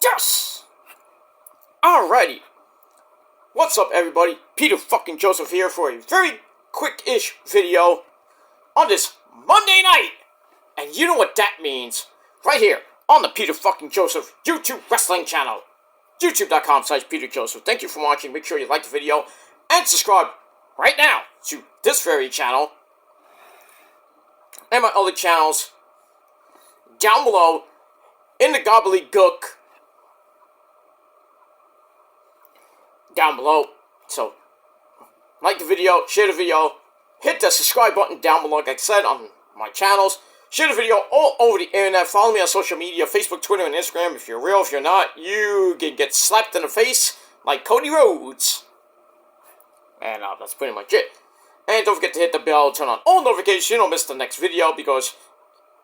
Yes! Alrighty. What's up, everybody? Peter fucking Joseph here for a very quick-ish video on this Monday night. And you know what that means. Right here on the Peter fucking Joseph YouTube wrestling channel. YouTube.com/Peter Joseph. Thank you for watching. Make sure you like the video and subscribe right now to this very channel and my other channels down below in the gobbledygook down below. So, like the video, share the video, hit the subscribe button down below, like I said, on my channels. Share the video all over the internet. Follow me on social media, Facebook, Twitter, and Instagram. If you're real, if you're not, you can get slapped in the face like Cody Rhodes. And that's pretty much it. And don't forget to hit the bell, turn on all notifications so you don't miss the next video, because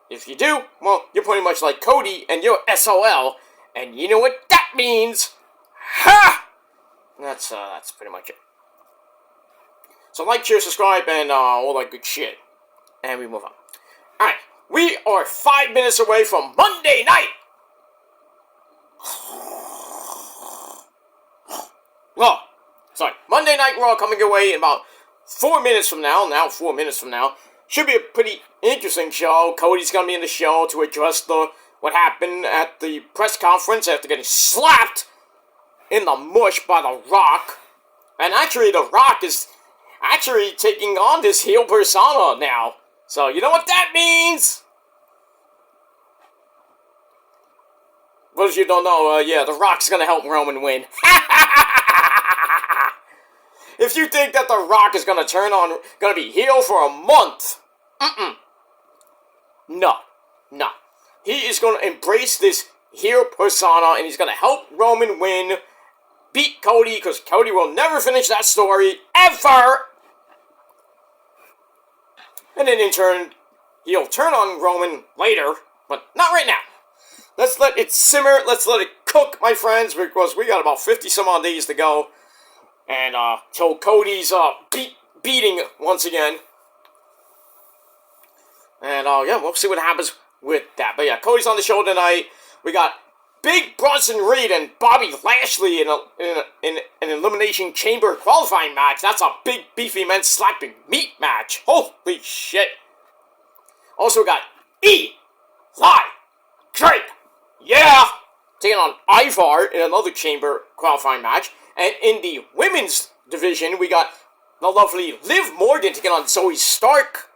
if you do, well, you're pretty much like Cody and you're SOL. And you know what that means? Ha! That's pretty much it. So like, share, subscribe, and all that good shit. And we move on. Alright, we are 5 minutes away from Monday night! Well, sorry, Monday Night Raw coming away in about 4 minutes from now. Now, 4 minutes from now. Should be a pretty interesting show. Cody's gonna be in the show to address what happened at the press conference after getting slapped in the mush by The Rock. And actually, The Rock is actually taking on this heel persona now. So, you know what that means? For those of you who don't know, yeah, The Rock's gonna help Roman win. If you think that The Rock is gonna be heel for a month, No. He is gonna embrace this heel persona, and he's gonna help Roman win, beat Cody, because Cody will never finish that story, ever! And then in turn, he'll turn on Roman later, but not right now. Let's let it simmer, let's let it cook, my friends, because we got about 50 some odd days to go. And, till Cody's, beating once again. And, yeah, we'll see what happens with that. But yeah, Cody's on the show tonight. We got Big Bronson Reed and Bobby Lashley in an Elimination Chamber qualifying match. That's a big, beefy men slapping meat match. Holy shit. Also, we got Eli Drake. Yeah! Taking on Ivar in another Chamber qualifying match. And in the women's division, we got the lovely Liv Morgan taking on Zoe Stark.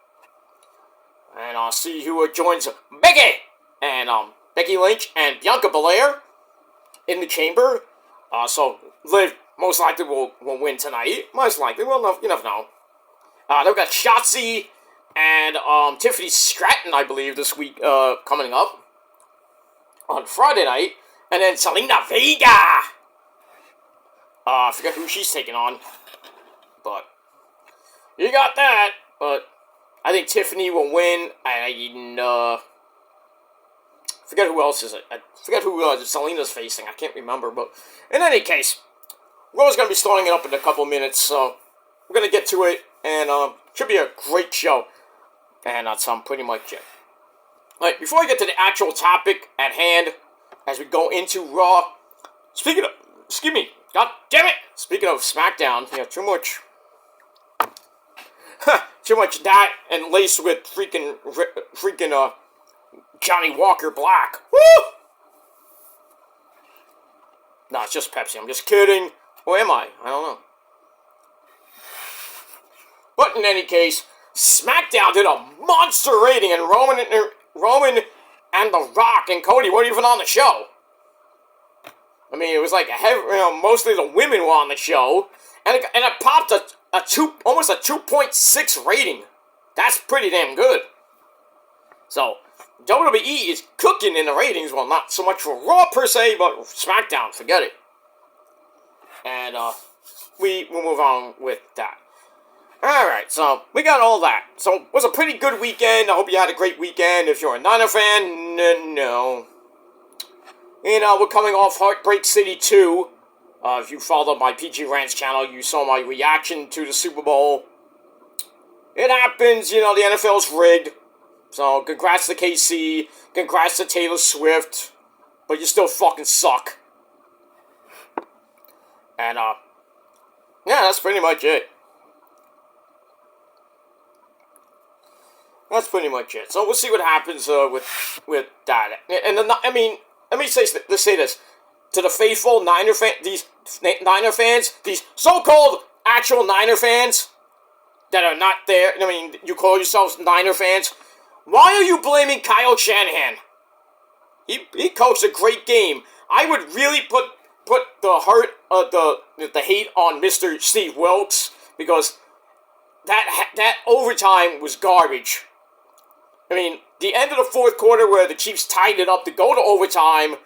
And I'll see who joins Becky and Becky Lynch and Bianca Belair in the Chamber. So Liv most likely will win tonight. Most likely, well, you never know. Then we got Shotzi and Tiffany Stratton, I believe, this week coming up on Friday night. And then Selena Vega. I forget who she's taking on, but you got that. But I think Tiffany will win. I forget who else is it. I forget who Selena's facing. I can't remember. But in any case, Raw's going to be starting it up in a couple minutes, so we're going to get to it, and should be a great show. And that's pretty much it. Alright, before I get to the actual topic at hand, as we go into Raw, God damn it! Speaking of SmackDown, too much that and laced with freaking Johnny Walker Black. Woo! No, it's just Pepsi. I'm just kidding. Or am I? I don't know. But in any case, SmackDown did a monster rating, and Roman and The Rock and Cody weren't even on the show. I mean, it was like mostly the women were on the show, and it popped almost a 2.6 rating. That's pretty damn good. So WWE is cooking in the ratings. Well, not so much for Raw per se, but SmackDown, forget it. And we will move on with that. All right, so we got all that. So it was a pretty good weekend. I hope you had a great weekend. If you're a Niner fan, no. And we're coming off Heartbreak City 2. If you followed my PG Rants channel, you saw my reaction to the Super Bowl. It happens, the NFL's rigged. So, congrats to KC, congrats to Taylor Swift. but you still fucking suck. And, yeah, that's pretty much it. That's pretty much it. So we'll see what happens, with that. And, let me say this. To the faithful these Niner fans, these so-called actual Niner fans that are not there, I mean, you call yourselves Niner fans, why are you blaming Kyle Shanahan? He coached a great game. I would really put the hate on Mr. Steve Wilkes, because that overtime was garbage. I mean, the end of the fourth quarter where the Chiefs tied it up to go to overtime,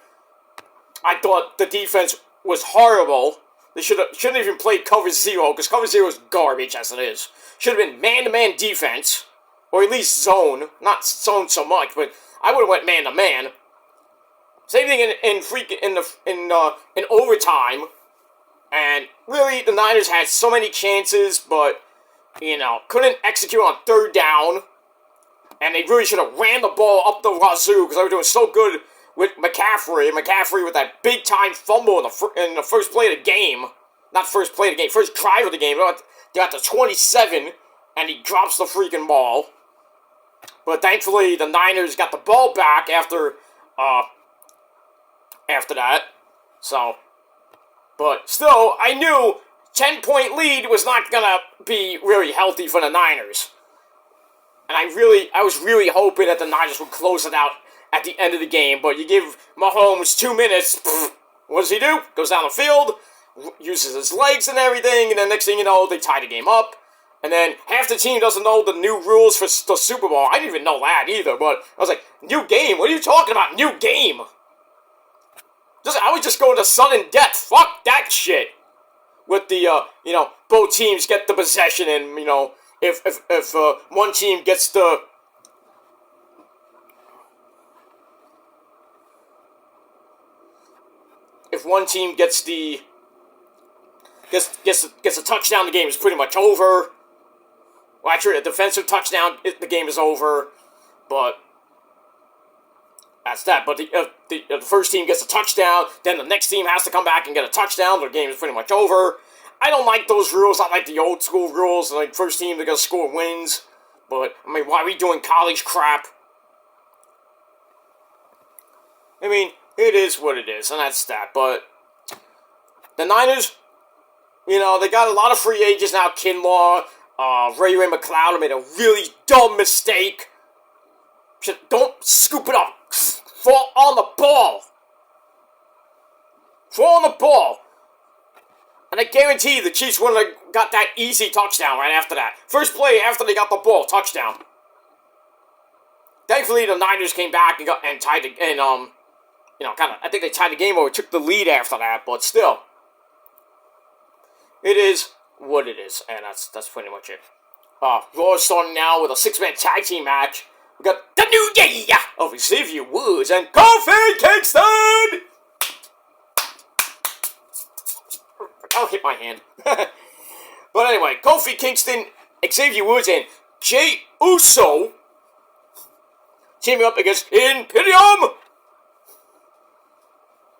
I thought the defense was horrible. They shouldn't even played cover 0, because cover 0 is garbage as it is. Should have been man-to-man defense, or at least zone. Not zone so much, but I would have went man-to-man. Same thing in overtime. And really, the Niners had so many chances, but couldn't execute on third down. And they really should have ran the ball up the wazoo, because they were doing so good with McCaffrey. McCaffrey with that big-time fumble in the first play of the game. Not first play of the game, first drive of the game. They got to 27, and he drops the freaking ball. But thankfully, the Niners got the ball back after that. So, but still, I knew 10-point lead was not gonna be really healthy for the Niners. And I was really hoping that the Niners would close it out at the end of the game, but you give Mahomes 2 minutes, what does he do? Goes down the field, uses his legs and everything, and then next thing you know, they tie the game up, and then half the team doesn't know the new rules for the Super Bowl. I didn't even know that either, but I was like, new game? What are you talking about, new game? I would just go to sudden death, fuck that shit. With the, both teams get the possession, and, if one team gets the... If one team gets a touchdown, the game is pretty much over. Well, actually, a defensive touchdown, the game is over. But that's that. But the first team gets a touchdown, then the next team has to come back and get a touchdown. The game is pretty much over. I don't like those rules. I like the old school rules. Like, first team, they're going to score wins. But, I mean, why are we doing college crap? I mean, it is what it is, and that's that. But the Niners, they got a lot of free agents now. Kinlaw, Ray McLeod made a really dumb mistake. Don't scoop it up. Fall on the ball. Fall on the ball. And I guarantee the Chiefs wouldn't have got that easy touchdown right after that. First play after they got the ball, touchdown. Thankfully, the Niners came back and tied the, and I think they tied the game or took the lead after that, but still. It is what it is, and that's pretty much it. Raw is starting now with a 6-man tag team match. We got the New Day of Xavier Woods and Kofi Kingston! I'll hit my hand. But anyway, Kofi Kingston, Xavier Woods, and Jey Uso teaming up against Imperium!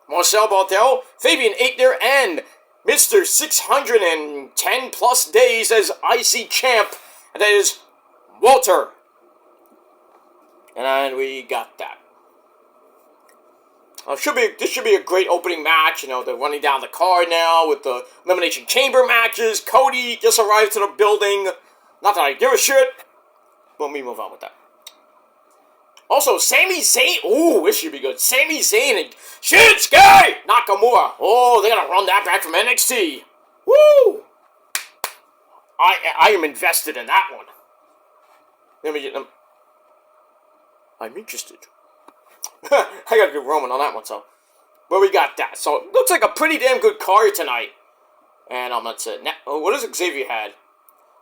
Marcel Barthel, Fabian Aichner, and Mr. 610 plus days as IC champ, and that is Walter. And we got that. This should be a great opening match. They're running down the card now with the Elimination Chamber matches. Cody just arrived to the building. Not that I give a shit, but we move on with that. Also, Sami Zayn. Ooh, this should be good. Sami Zayn and Shinsuke Nakamura. Oh, they're gonna run that back from NXT. Woo! I am invested in that one. Let me get them. I'm interested. I gotta do Roman on that one, so. But we got that. So, it looks like a pretty damn good card tonight. And that's it. Now, what does Xavier had?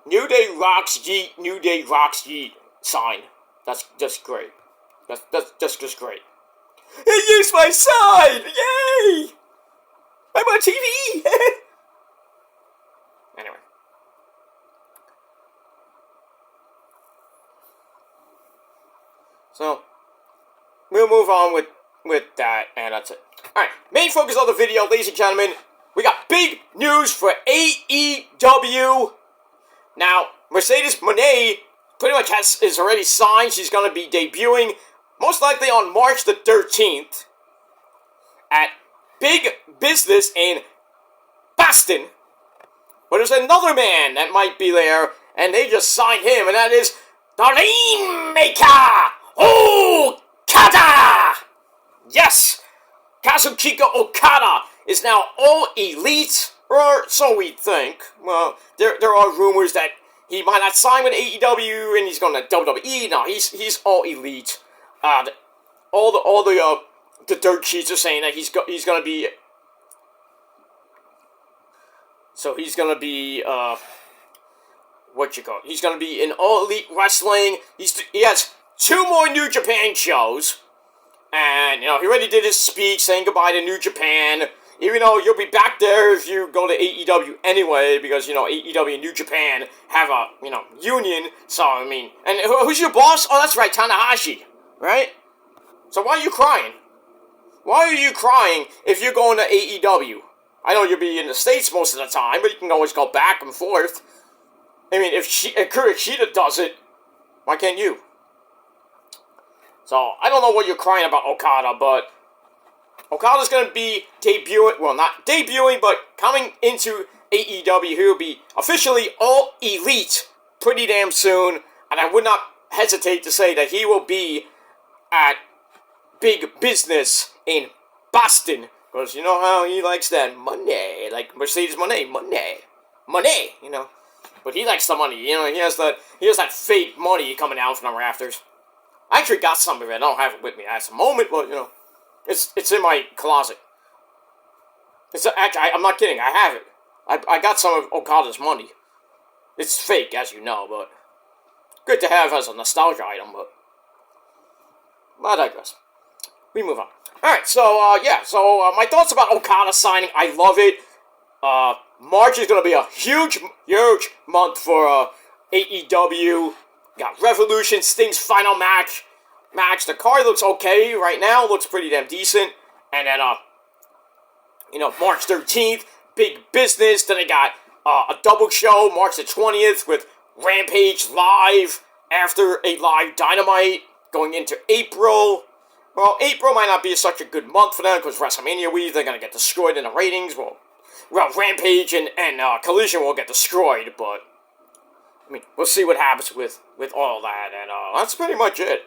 New Day rocks Yeet, New Day rocks Yeet sign. That's just great. That's just great. He used my sign! Yay! I'm on TV! Anyway. So, we'll move on with with that, and that's it. Alright, main focus of the video, ladies and gentlemen, we got big news for AEW. Now, Mercedes Moné pretty much is already signed. She's going to be debuting, most likely on March the 13th, at Big Business in Boston. But there's another man that might be there, and they just signed him, and that is the Rainmaker Okada! Yes! Kazuchika Okada is now all elite, or so we think. Well, there are rumors that he might not sign with AEW and he's going to WWE. No, he's all elite. All the dirt sheets are saying that he's going to be. So he's going to be He's going to be in all elite wrestling. He has 2 more New Japan shows. And, he already did his speech saying goodbye to New Japan. Even though you'll be back there if you go to AEW anyway, because, AEW and New Japan have a, union. So, and who's your boss? Oh, that's right, Tanahashi, right? So why are you crying? Why are you crying if you're going to AEW? I know you'll be in the States most of the time, but you can always go back and forth. If Kuroshita does it, why can't you? So, I don't know what you're crying about, Okada, but Okada's going to be debuting, well, not debuting, but coming into AEW. He'll be officially all elite pretty damn soon, and I would not hesitate to say that he will be at Big Business in Boston, because you know how he likes that money, like Mercedes money, but he likes the money, he has that fake money coming out from the rafters. I actually got some of it. I don't have it with me at the moment, but, it's in my closet. I'm not kidding. I have it. I got some of Okada's money. It's fake, as you know, but good to have as a nostalgia item, but I digress. We move on. Alright, so my thoughts about Okada signing, I love it. March is going to be a huge month for AEW. Got Revolution, Sting's final match. The card looks okay right now. Looks pretty damn decent. And then, March 13th, Big Business. Then they got a double show, March the 20th, with Rampage live after a live Dynamite going into April. Well, April might not be such a good month for them because WrestleMania week, they're going to get destroyed in the ratings. Well, Rampage and Collision will get destroyed, but we'll see what happens with all that, and that's pretty much it.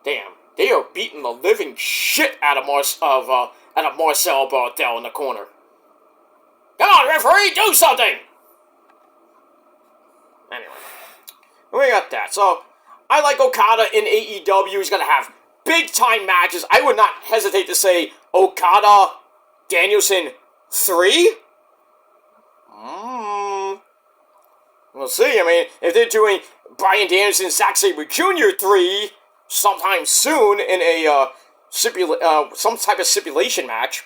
Damn, they are beating the living shit out of Marcel Barthel in the corner. Come on, referee, do something! Anyway, we got that. So, I like Okada in AEW. He's going to have big-time matches. I would not hesitate to say Okada Danielson 3? We'll see. If they're doing Bryan Danielson, Zack Sabre Jr. 3 sometime soon in a some type of stipulation match,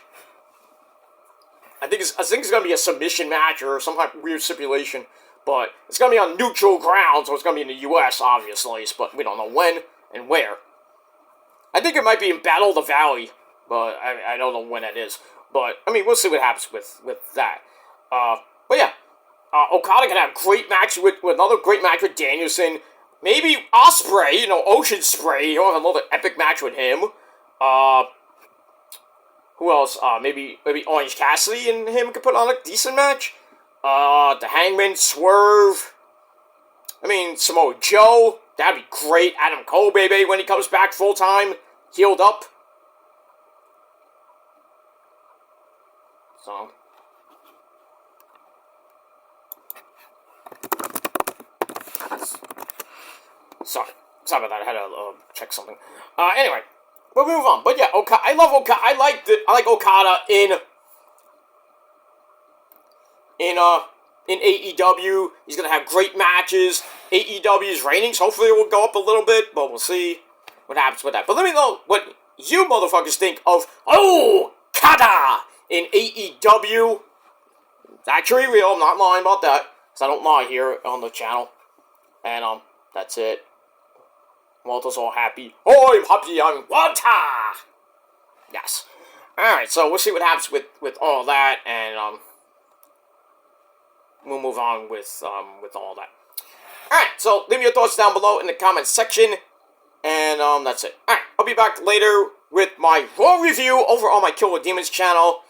I think it's going to be a submission match or some type of weird stipulation, but it's going to be on neutral ground, so it's going to be in the U.S. obviously, but we don't know when and where. I think it might be in Battle of the Valley, but I don't know when that is. But we'll see what happens with that. But yeah. Okada can have a great match with another great match with Danielson. Maybe Ospreay, Ocean Spray. He'll have another epic match with him. Who else? Maybe Orange Cassidy and him could put on a decent match. The Hangman, Swerve. Samoa Joe. That'd be great. Adam Cole, baby, when he comes back full time, healed up. So. Sorry about that. I had to check something. Anyway, but we move on. But yeah, I love Okada. I like Okada in AEW. He's gonna have great matches. AEW's ratings hopefully will go up a little bit, but we'll see what happens with that. But let me know what you motherfuckers think of Okada in AEW. It's actually real. I'm not lying about that, because I don't lie here on the channel. And that's it. Walter's all happy. Oh, I'm happy, I'm Walter! Yes. Alright, so we'll see what happens with all that, and, we'll move on with all that. Alright, so leave me your thoughts down below in the comments section, and, that's it. Alright, I'll be back later with my Raw review over on my Kill with Demons channel.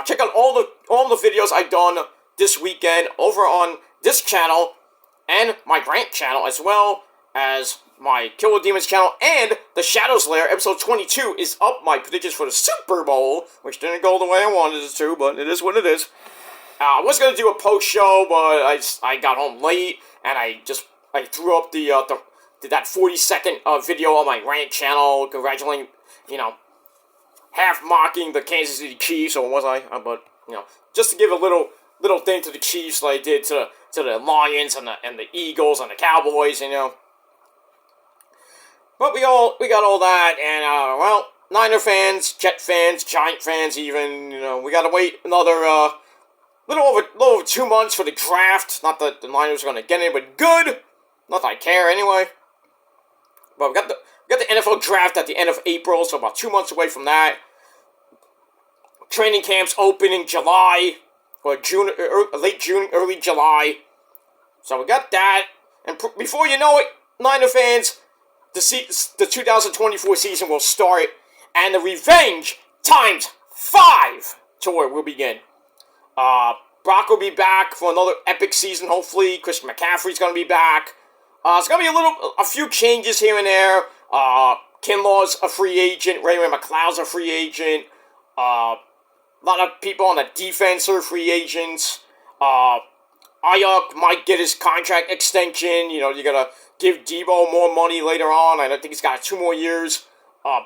Check out all the videos I've done this weekend over on this channel, and my Rant channel, as well as my Kill with Demons channel, and the Shadows Lair episode 22 is up. My predictions for the Super Bowl, which didn't go the way I wanted it to, but it is what it is. I was gonna do a post show, but I got home late, and I threw up that 40-second video on my Rant channel, congratulating, half mocking the Kansas City Chiefs, or was I? But just to give a little thing to the Chiefs, like I did to the Lions and the Eagles and the Cowboys, But we got all that, and Niner fans, Jet fans, Giant fans, even we gotta wait another little over 2 months for the draft. Not that the Niners are gonna get it, but good. Not that I care anyway. But we got the NFL draft at the end of April, so about 2 months away from that. Training camps open in July, or June, late June, early July. So we got that, and before you know it, Niner fans, the 2024 season will start, and the Revenge times 5 tour will begin. Brock will be back for another epic season, hopefully. Christian McCaffrey's going to be back. It's going to be a few changes here and there. Kinlaw's a free agent. Ray McLeod's a free agent. A lot of people on the defense are free agents. Ayuk might get his contract extension. You got to give Debo more money later on. I think he's got 2 more years.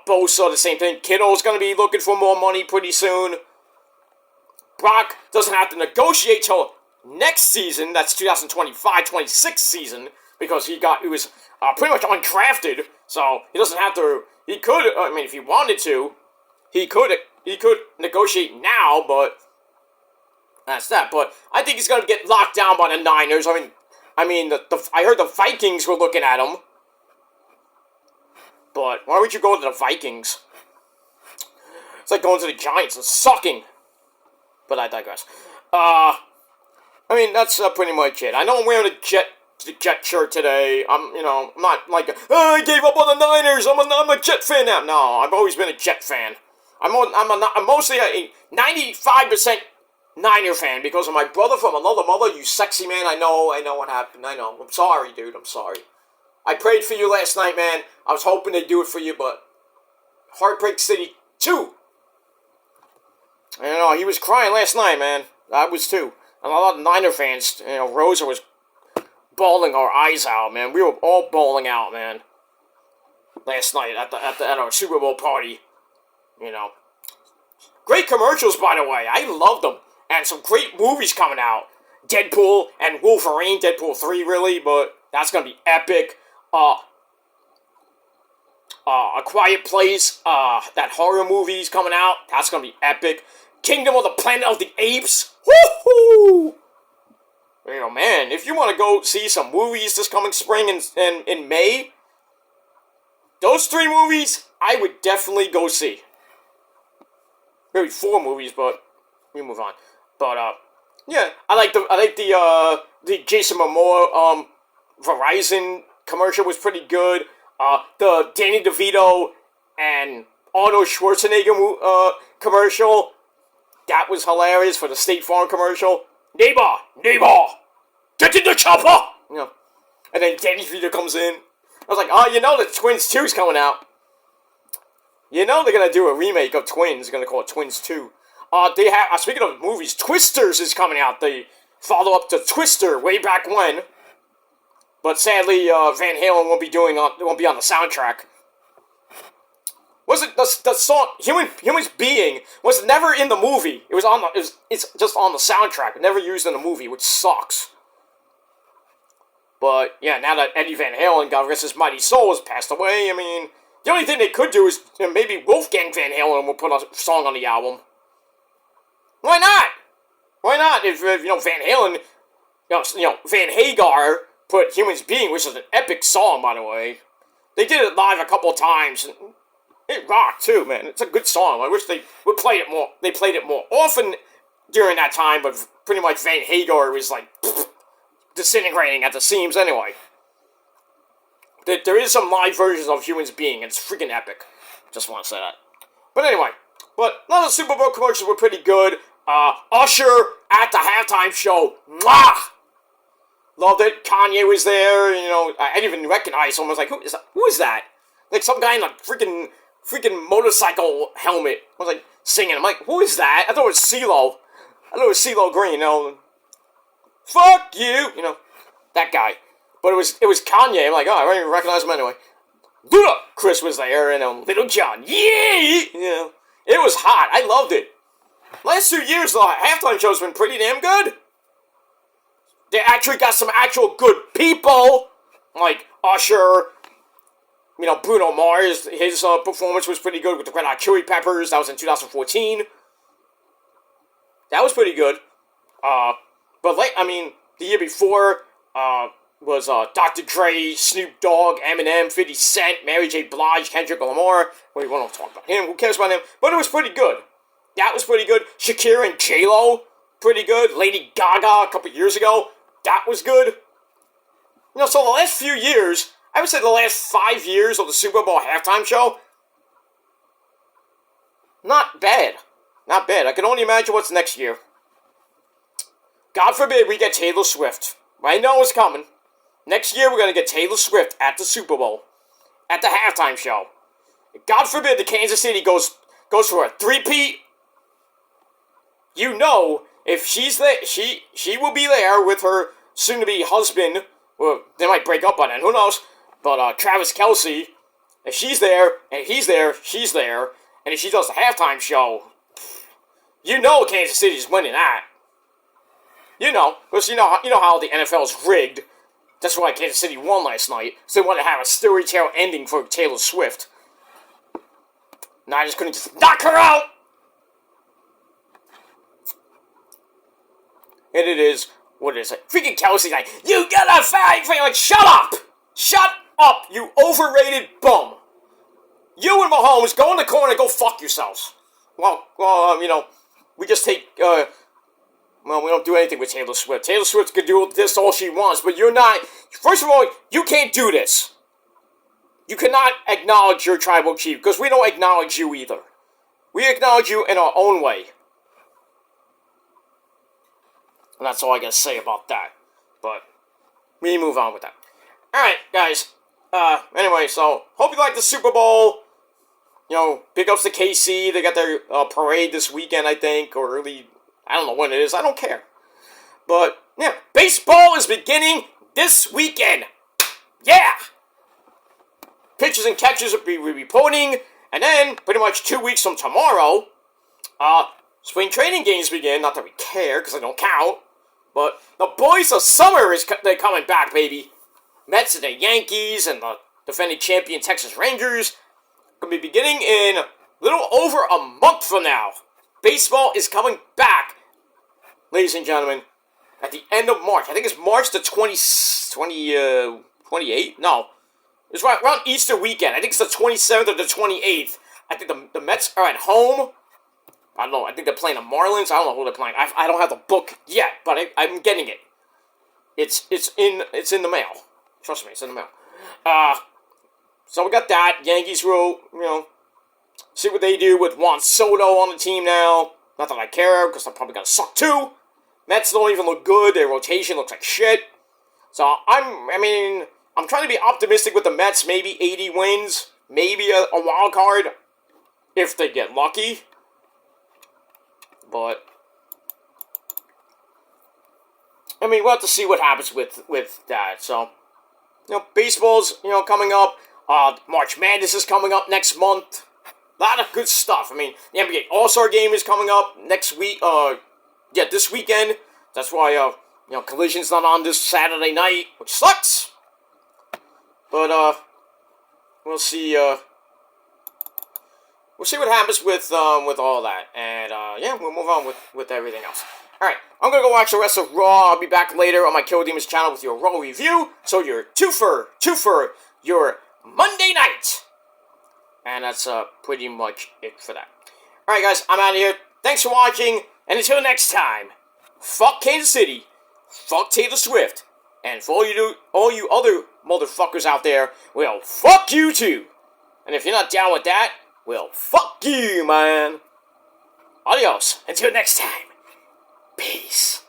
Bosa, the same thing. Kittle's going to be looking for more money pretty soon. Brock doesn't have to negotiate till next season. That's 2025-26 season, because he was pretty much undrafted. So he doesn't have to. He could. If he wanted to, he could negotiate now. But that's that. But I think he's going to get locked down by the Niners. I heard the Vikings were looking at him. But why would you go to the Vikings? It's like going to the Giants and sucking. But I digress. That's pretty much it. I know I'm wearing the Jet shirt today. I'm not like, I gave up on the Niners. I'm a Jet fan now. No, I've always been a Jet fan. I'm mostly a 95% Niner fan because of my brother from another mother. You sexy man. I know what happened. I know. I'm sorry, dude. I'm sorry. I prayed for you last night, man. I was hoping they'd do it for you, but Heartbreak City 2. He was crying last night, man. I was too. And a lot of Niner fans, Rosa was bawling our eyes out, man. We were all bawling out, man. Last night at our Super Bowl party. Great commercials, by the way. I loved them. And some great movies coming out. Deadpool and Wolverine. Deadpool 3, really, but that's gonna be epic. A Quiet Place, that horror movie's coming out. That's gonna be epic. Kingdom of the Planet of the Apes. Woohoo! Man, if you want to go see some movies this coming spring and in May, those 3 movies, I would definitely go see. Maybe 4 movies, but we move on. But yeah, I like the Jason Momoa Verizon commercial was pretty good. The Danny DeVito and Arnold Schwarzenegger commercial, that was hilarious for the State Farm commercial. Neighbor, get in the chopper! And then Danny DeVito comes in. I was like, the Twins 2's coming out. They're gonna do a remake of Twins. They're gonna call it Twins 2. Speaking of movies, Twisters is coming out. The follow-up to Twister way back when. But sadly, Van Halen won't be on the soundtrack. Was it the song Human Being was never in the movie? It's just on the soundtrack, never used in the movie, which sucks. But yeah, now that Eddie Van Halen, God rest his mighty soul, has passed away, the only thing they could do is maybe Wolfgang Van Halen will put a song on the album. Why not? Why not? If Van Halen, Van Hagar put Human Being, which is an epic song, by the way. they did it live a couple of times. And it rocked too, man. It's a good song. I wish they would play it more. They played it more often during that time, but pretty much Van Hagar was like disintegrating at the seams anyway. There is some live versions of Humans Being. It's freaking epic. Just want to say that. But anyway, none of the Super Bowl commercials were pretty good. Usher at the halftime show. Mwah! Loved it. Kanye was there. You know, I didn't even recognize him. I was like, who is that? Who is that? Like some guy in a freaking motorcycle helmet. I was like singing. I'm like, who is that? I thought it was CeeLo. I thought it was CeeLo Green. You know, fuck you. You know, that guy. But it was Kanye. I'm like, oh, I don't even recognize him anyway. Chris was there, and Little John. Yeah! You know, it was hot. I loved it. Last 2 years, the halftime show's been pretty damn good. They actually got some actual good people, like Usher. You know, Bruno Mars. His performance was pretty good with the Red Hot Chili Peppers. That was in 2014. That was pretty good. But the year before, was Dr. Dre, Snoop Dogg, Eminem, 50 Cent, Mary J. Blige, Kendrick Lamar. Well, we won't talk about him. Who cares about him? But it was pretty good. That was pretty good. Shakira and J-Lo, pretty good. Lady Gaga a couple years ago. That was good. You know, so the last few years, I would say the last 5 years of the Super Bowl halftime show, not bad. Not bad. I can only imagine what's next year. God forbid we get Taylor Swift. I know it's coming. Next year, we're going to get Taylor Swift at the Super Bowl. At the halftime show. God forbid the Kansas City goes for a three-peat. You know, if she's there, she will be there with her soon-to-be husband. Well, they might break up by then, who knows? But Travis Kelce, if she's there, and he's there, she's there. And if she does the halftime show, you know Kansas City's winning that. You know, because you know how the NFL is rigged. That's why Kansas City won last night. So they wanted to have a story tale ending for Taylor Swift. And I just couldn't just knock her out! And it is, what is it? Freaking Kelsey's like, you gotta fight for you. Like, shut up! Shut up, you overrated bum! You and Mahomes, go in the corner and go fuck yourselves. Well, you know, we just take, well, we don't do anything with Taylor Swift. Taylor Swift can do this all she wants, but you're not... First of all, you can't do this. You cannot acknowledge your tribal chief, because we don't acknowledge you either. We acknowledge you in our own way. And that's all I gotta say about that. But, we move on with that. Alright, guys. Anyway, so, hope you like the Super Bowl. You know, big ups to KC. They got their parade this weekend, I think, or early... I don't know when it is. I don't care. But, yeah. Baseball is beginning this weekend. Yeah! Pitchers and catchers will be reporting. And then, pretty much 2 weeks from tomorrow, spring training games begin. Not that we care, because they don't count. But the boys of summer, they're coming back, baby. Mets and the Yankees and the defending champion Texas Rangers going to be beginning in a little over a month from now. Baseball is coming back, ladies and gentlemen, at the end of March. I think it's March the 28th? No. It's right around Easter weekend. I think it's the 27th or the 28th. I think the Mets are at home. I don't know. I think they're playing the Marlins. I don't know who they're playing. I don't have the book yet, but I'm getting it. It's in the mail. Trust me, it's in the mail. So we got that. Yankees will, you know, see what they do with Juan Soto on the team now. Not that I care, because they're probably going to suck too. Mets don't even look good. Their rotation looks like shit. So, I'm trying to be optimistic with the Mets. Maybe 80 wins. Maybe a wild card. If they get lucky. But, we'll have to see what happens with that. So, you know, baseball's, you know, coming up. March Madness is coming up next month. A lot of good stuff. The NBA All-Star Game is coming up next week. This weekend. That's why, you know, Collision's not on this Saturday night, which sucks. But, we'll see, we'll see what happens with all that. And, we'll move on with everything else. Alright, I'm gonna go watch the rest of Raw. I'll be back later on my Kill Demons channel with your Raw review. So your twofer, your Monday night. And that's pretty much it for that. Alright guys, I'm out of here. Thanks for watching, and until next time, fuck Kansas City, fuck Taylor Swift, and for all you other motherfuckers out there, well, fuck you too. And if you're not down with that, well, fuck you, man. Adios. Until next time. Peace.